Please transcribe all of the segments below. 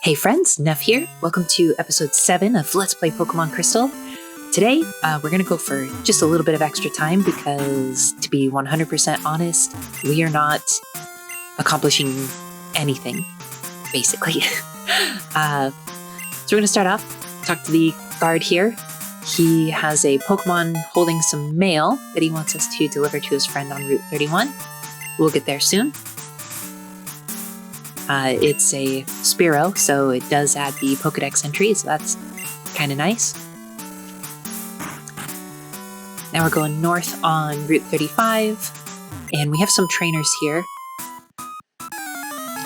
Hey friends, Neff here. Welcome to episode 7 of Let's Play Pokemon Crystal. Today, we're going to go for just a little bit of extra time because, to be 100% honest, we are not accomplishing anything, basically. So we're going to start off, talk to the guard here. He has a Pokemon holding some mail that he wants us to deliver to his friend on Route 31. We'll get there soon. It's a Spearow, so it does add the Pokedex entry, so that's kind of nice. Now we're going north on Route 35, and we have some trainers here.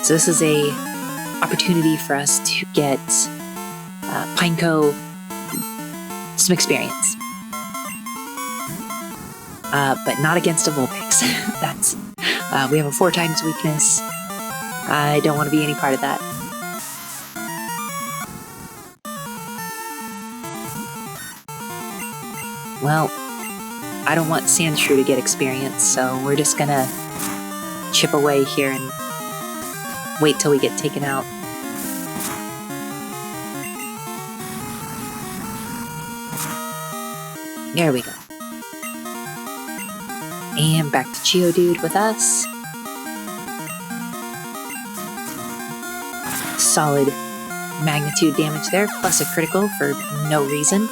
So this is a opportunity for us to get Pineco some experience. But not against a Vulpix. We have a 4x weakness. I don't want to be any part of that. Well, I don't want Sandshrew to get experience, so we're just gonna chip away here and wait till we get taken out. There we go. And back to Geodude with us. Solid magnitude damage there, plus a critical for no reason.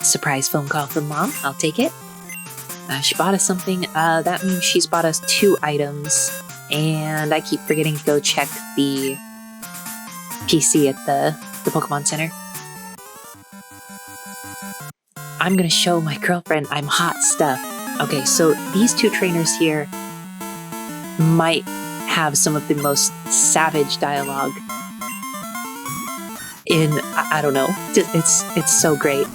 Surprise phone call from Mom, I'll take it. She bought us something, that means she's bought us 2 items, and I keep forgetting to go check the PC at the Pokemon Center. I'm gonna show my girlfriend I'm hot stuff. Okay, so these 2 trainers here might have some of the most savage dialogue in, I don't know, it's so great.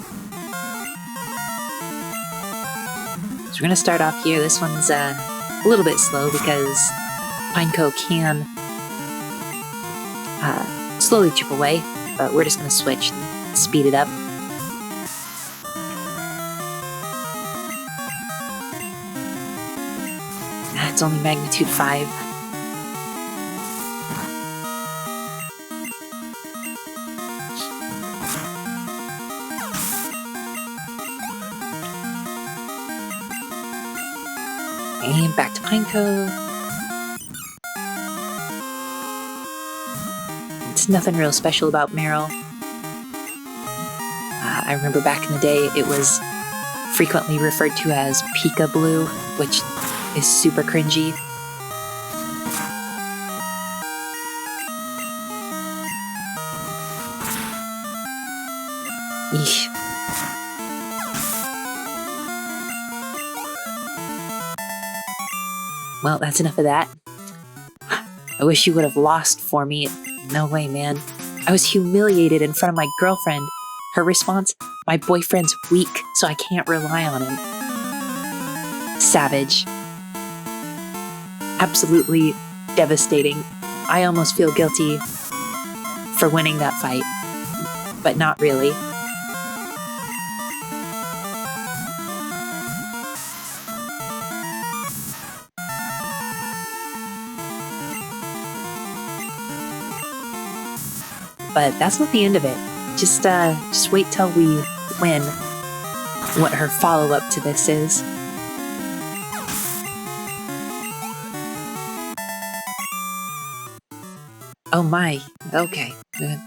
So we're gonna start off here. This one's a little bit slow because Pineco can slowly chip away, but we're just gonna switch and speed it up. It's only magnitude 5. And back to Pineco. It's nothing real special about Meryl. I remember back in the day it was frequently referred to as Pika Blue, which is super cringy. Eesh. Well, that's enough of that. I wish you would have lost for me. No way, man. I was humiliated in front of my girlfriend. Her response, my boyfriend's weak, so I can't rely on him. Savage. Absolutely devastating. I almost feel guilty for winning that fight, but not really. But that's not the end of it. Just wait till we win what her follow-up to this is. Oh my, okay.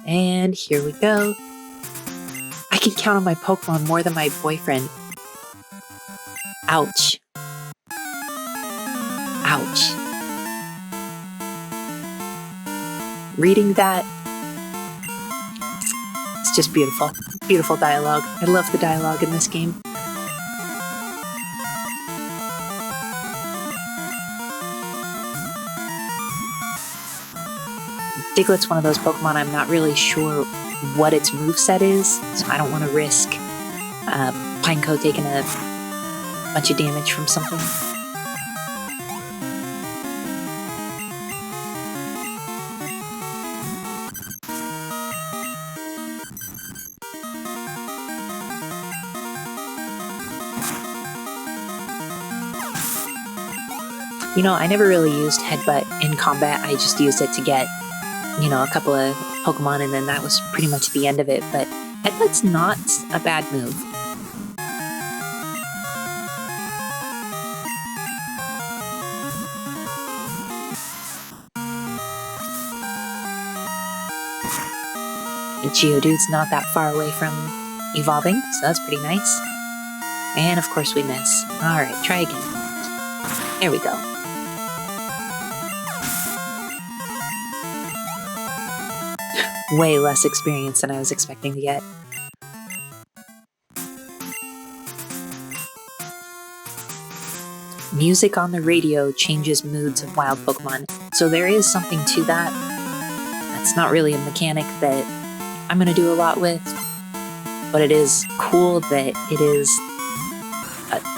And here we go. I can count on my Pokemon more than my boyfriend. Ouch. Ouch. Reading that, it's just beautiful. Beautiful dialogue. I love the dialogue in this game. Diglett's one of those Pokemon I'm not really sure what its moveset is, so I don't want to risk Pineco taking a bunch of damage from something. I never really used Headbutt in combat. I just used it to get, a couple of Pokemon, and then that was pretty much the end of it. But Headbutt's not a bad move. Geodude's not that far away from evolving, so that's pretty nice. And of course we miss. Alright, try again. There we go. Way less experience than I was expecting to get. Music on the radio changes moods of wild Pokemon, so there is something to that. That's not really a mechanic that I'm going to do a lot with, but it is cool that it is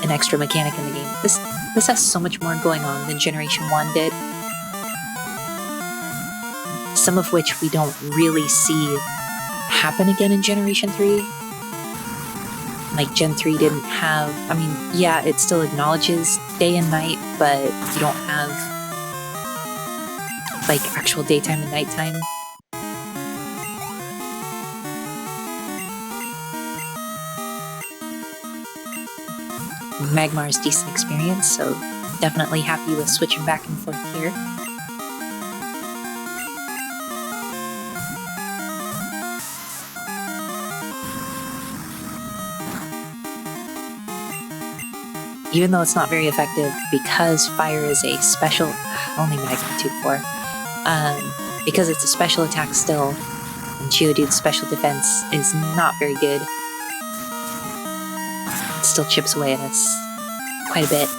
an extra mechanic in the game. This has so much more going on than Generation 1 did. Some of which we don't really see happen again in Generation 3. Like, Gen 3 didn't have... yeah, it still acknowledges day and night, but you don't have, like, actual daytime and nighttime. Magmar's decent experience, so definitely happy with switching back and forth here. Even though it's not very effective, because fire is a special... only magnitude 4. Because it's a special attack still, and Geodude's special defense is not very good. It still chips away at us quite a bit.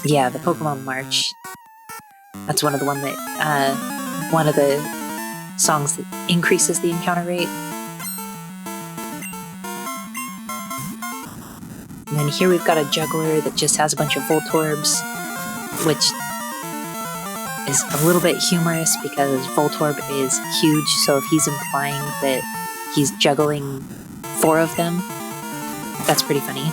Yeah, the Pokemon March. That's one of the songs that increases the encounter rate. And then here we've got a Juggler that just has a bunch of Voltorbs, which is a little bit humorous because Voltorb is huge, so if he's implying that he's juggling 4 of them, that's pretty funny.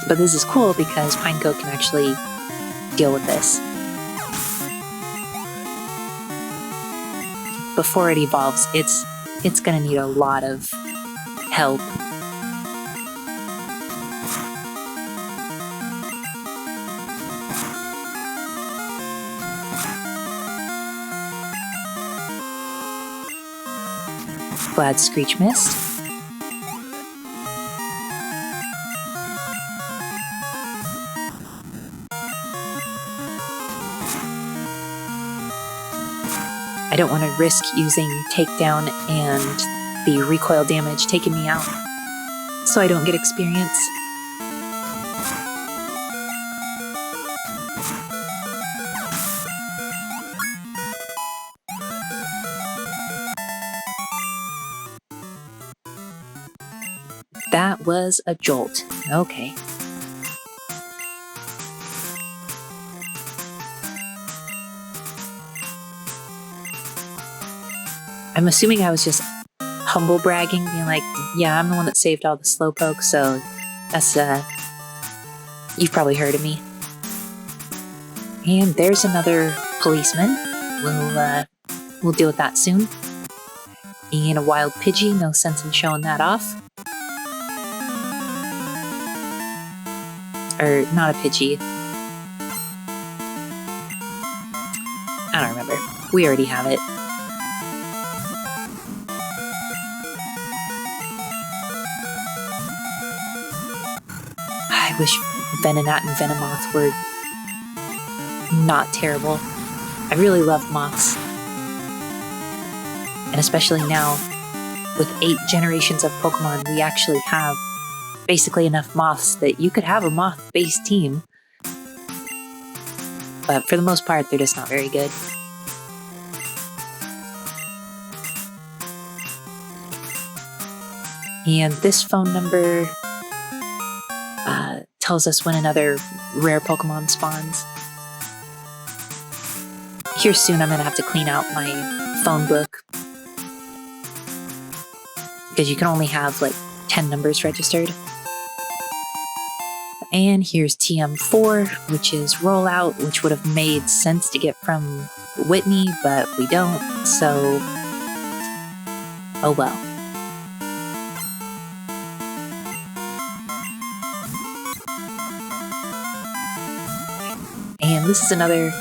But this is cool because Pineco can actually deal with this. Before it evolves, it's gonna need a lot of help. Glad Screech missed. I don't want to risk using Takedown and the recoil damage taking me out, so I don't get experience. That was a jolt. Okay. I'm assuming I was just humble bragging, being like, yeah, I'm the one that saved all the Slowpoke, so that's, you've probably heard of me. And there's another policeman. We'll deal with that soon. And a wild Pidgey, no sense in showing that off. Or, not a Pidgey. I don't remember. We already have it. I wish Venonat and Venomoth were not terrible. I really love moths. And especially now, with 8 generations of Pokemon, we actually have basically enough moths that you could have a moth-based team. But for the most part, they're just not very good. And this phone number tells us when another rare Pokemon spawns. Here soon I'm going to have to clean out my phone book, because you can only have like 10 numbers registered. And here's TM4, which is rollout, which would have made sense to get from Whitney, but we don't, so oh well. And this is another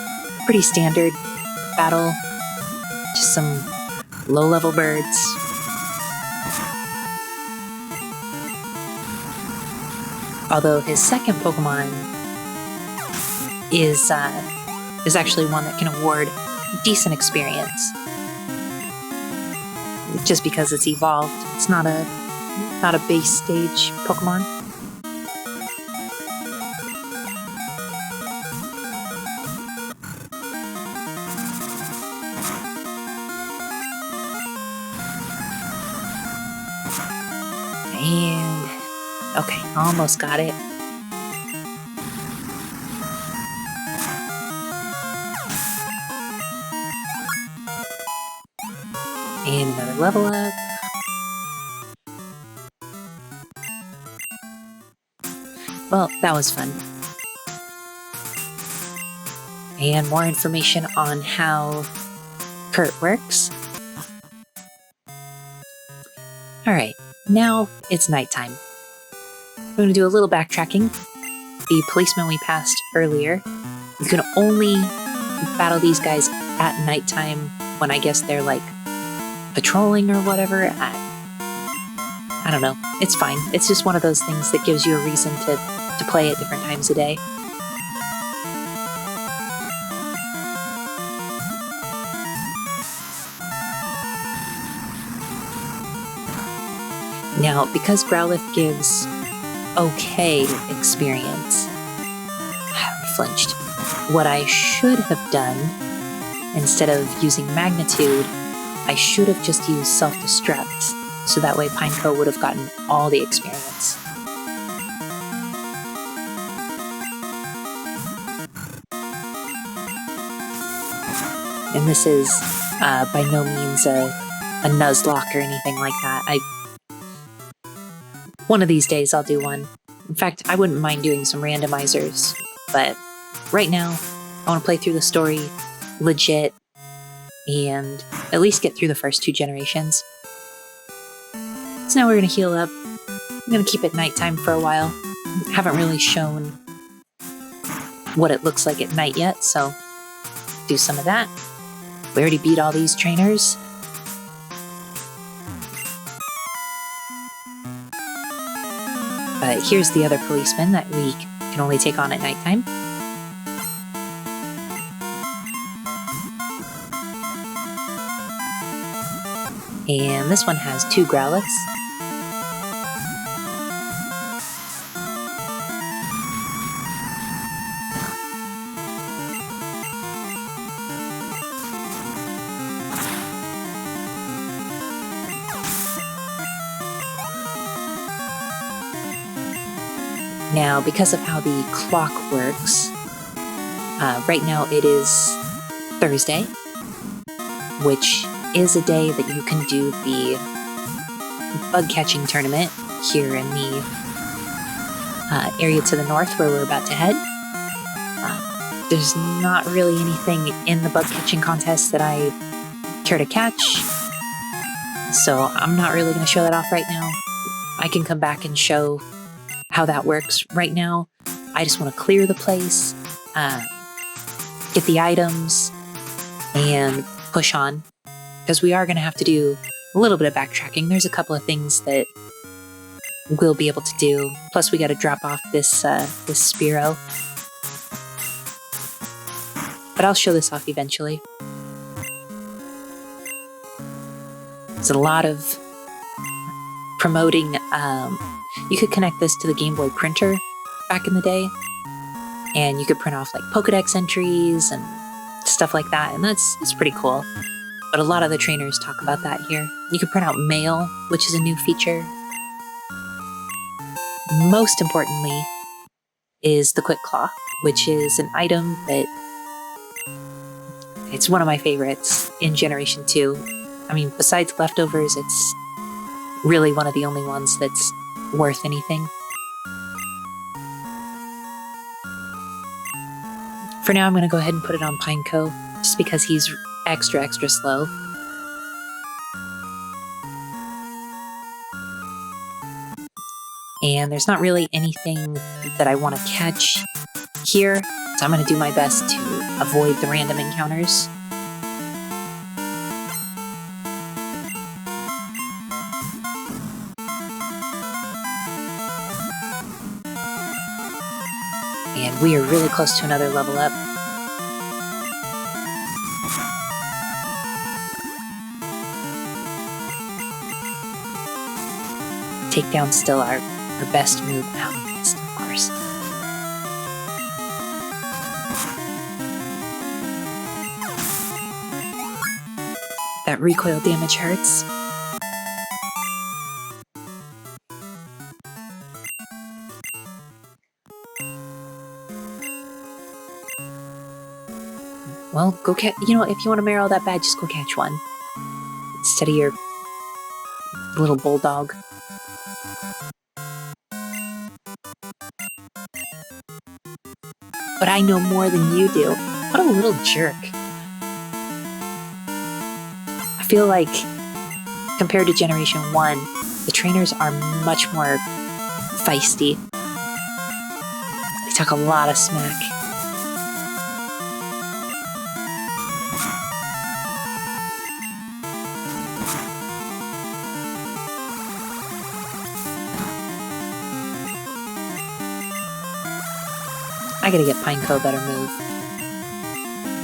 pretty standard battle, just some low-level birds. Although his second Pokemon is actually one that can award decent experience, just because it's evolved. It's not a base stage Pokemon. And okay, almost got it. And another level up. Well, that was fun. And more information on how Kurt works. Alright, now it's nighttime. I'm going to do a little backtracking. The policeman we passed earlier, you can only battle these guys at nighttime when I guess they're like patrolling or whatever. I don't know. It's fine. It's just one of those things that gives you a reason to play at different times a day. Now, because Growlithe gives okay experience, I flinched. What I should have done, instead of using Magnitude, I should have just used Self-Destruct, so that way Pineco would have gotten all the experience. And this is by no means a Nuzlocke or anything like that. One of these days I'll do one. In fact, I wouldn't mind doing some randomizers, but right now I want to play through the story legit and at least get through the first 2 generations. So now we're going to heal up. I'm going to keep it nighttime for a while. Haven't really shown what it looks like at night yet, so do some of that. We already beat all these trainers. But here's the other policeman that we can only take on at nighttime. And this one has 2 Growliths. Now, because of how the clock works, right now it is Thursday, which is a day that you can do the bug catching tournament here in the area to the north where we're about to head. There's not really anything in the bug catching contest that I care to catch, so I'm not really going to show that off right now. I can come back and show how that works. Right now, I just want to clear the place, get the items, and push on. Because we are going to have to do a little bit of backtracking. There's a couple of things that we'll be able to do. Plus, we got to drop off this this Spearow. But I'll show this off eventually. There's a lot of promoting. You could connect this to the Game Boy printer back in the day, and you could print off like Pokedex entries and stuff like that, and that's pretty cool. But a lot of the trainers talk about that here. You can print out mail, which is a new feature. Most importantly, is the Quick Claw, which is an item that it's one of my favorites in Generation 2. I mean, besides Leftovers, it's really one of the only ones that's worth anything. For now, I'm going to go ahead and put it on Pineco, just because he's extra slow. And there's not really anything that I want to catch here, so I'm going to do my best to avoid the random encounters. And we are really close to another level up. Takedown still our best move. Oh, missed, of course. That recoil damage hurts. Well, go catch. You know, if you want to marrow that bad, just go catch one instead of your little bulldog. But I know more than you do. What a little jerk. I feel like, compared to Generation 1, the trainers are much more feisty. They talk a lot of smack. I gotta get Pineco a better move.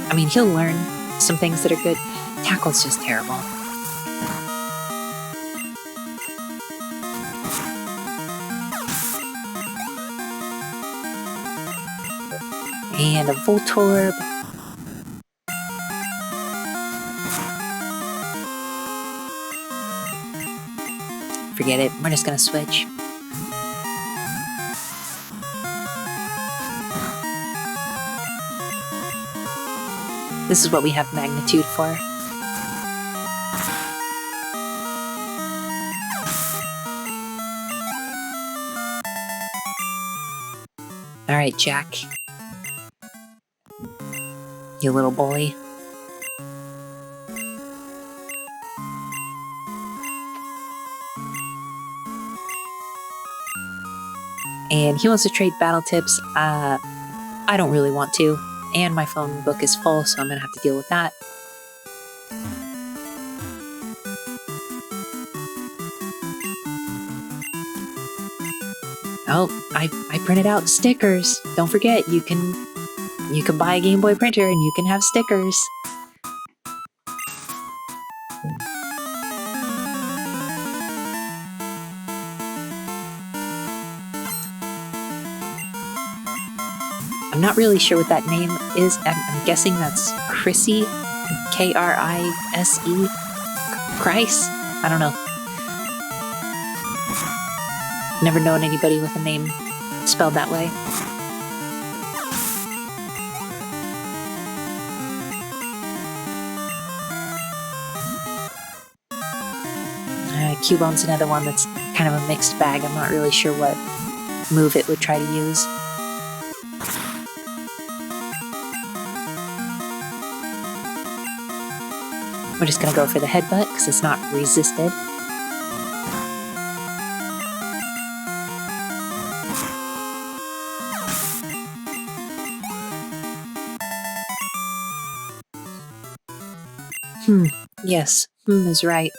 I mean, he'll learn some things that are good. Tackle's just terrible. And a Voltorb. Forget it, we're just gonna switch. This is what we have Magnitude for. Alright, Jack. You little bully. And he wants to trade battle tips. I don't really want to. And my phone book is full, so I'm going to have to deal with that. Oh, I printed out stickers. Don't forget, you can buy a Game Boy printer and you can have stickers. I'm not really sure what that name is. I'm guessing that's Chrissy, K-R-I-S-E, Christ? I don't know. Never known anybody with a name spelled that way. Cubone's another one that's kind of a mixed bag. I'm not really sure what move it would try to use. We're just going to go for the headbutt because it's not resisted. Yes, is right.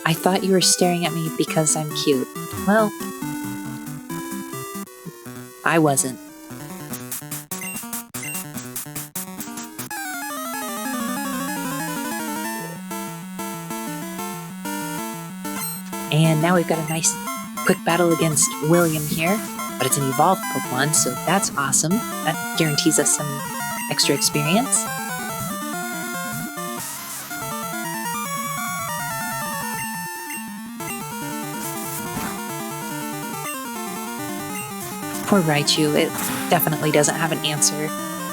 I thought you were staring at me because I'm cute. Well, I wasn't. And now we've got a nice quick battle against William here, but it's an evolved Pokemon, so that's awesome. That guarantees us some extra experience. Poor Raichu, it definitely doesn't have an answer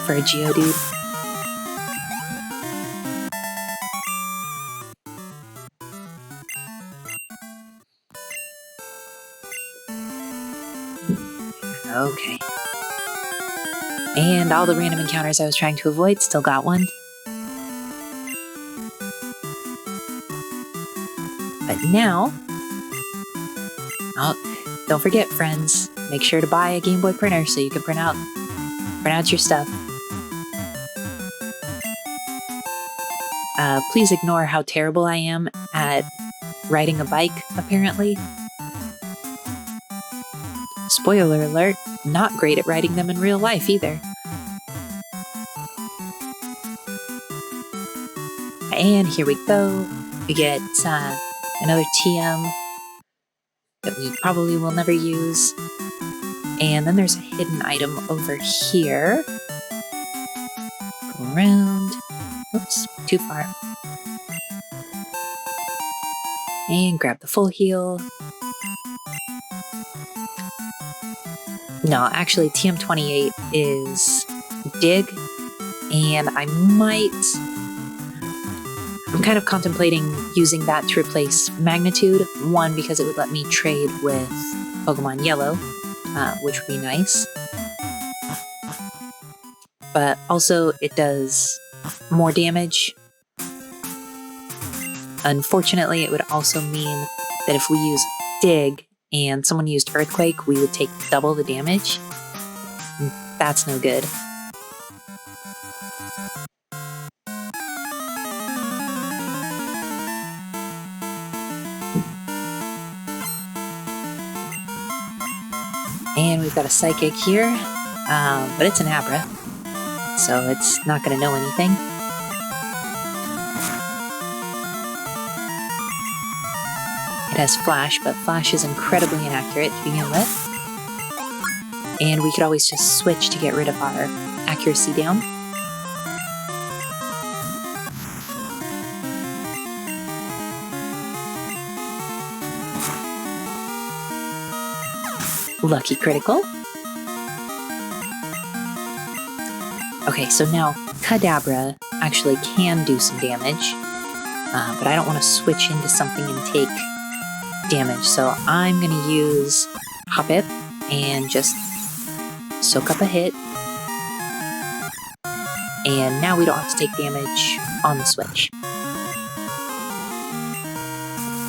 for a Geodude. Okay. And all the random encounters I was trying to avoid, still got one. But now... Oh, don't forget, friends. Make sure to buy a Game Boy printer so you can print out your stuff. Please ignore how terrible I am at riding a bike, apparently. Spoiler alert, not great at riding them in real life either. And here we go. We get another TM that we probably will never use. And then there's a hidden item over here. Go around. Oops, too far. And grab the full heal. No, actually TM28 is Dig, and I'm kind of contemplating using that to replace Magnitude. One, because it would let me trade with Pokemon Yellow, which would be nice. But also it does more damage. Unfortunately, it would also mean that if we use Dig and someone used Earthquake, we would take double the damage. That's no good. And we've got a Psychic here, but it's an Abra, so it's not going to know anything. It has Flash, but Flash is incredibly inaccurate to begin with. And we could always just switch to get rid of our accuracy down. Lucky critical. Okay, so now Kadabra actually can do some damage, but I don't want to switch into something and take damage, so I'm going to use Hoppip and just soak up a hit. And now we don't have to take damage on the switch.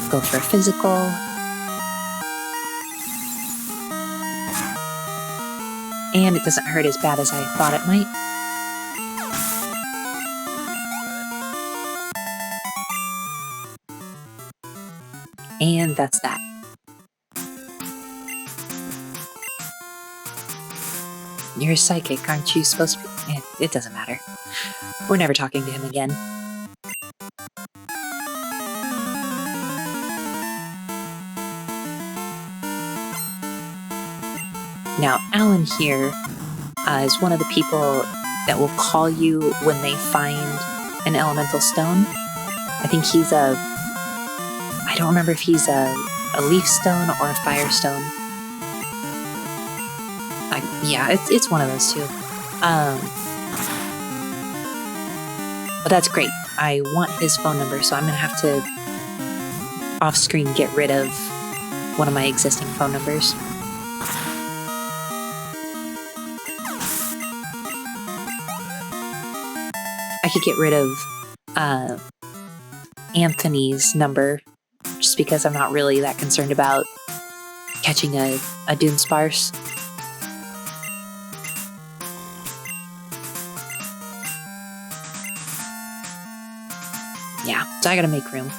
Go for a physical. And it doesn't hurt as bad as I thought it might. And that's that. You're a psychic, aren't you supposed to be? It doesn't matter. We're never talking to him again. Now, Alan here is one of the people that will call you when they find an elemental stone. I think he's I don't remember if he's a leaf stone or a fire stone. Yeah, it's one of those two. But that's great. I want his phone number, so I'm going to have to off-screen get rid of one of my existing phone numbers. I could get rid of Anthony's number, just because I'm not really that concerned about catching a Dunsparce. Yeah, so I gotta make room.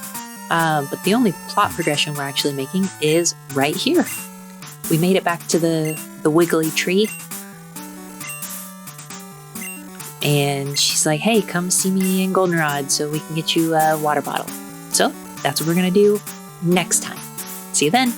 But the only plot progression we're actually making is right here. We made it back to the wiggly tree. And she's like, hey, come see me in Goldenrod so we can get you a water bottle. So that's what we're gonna do next time. See you then.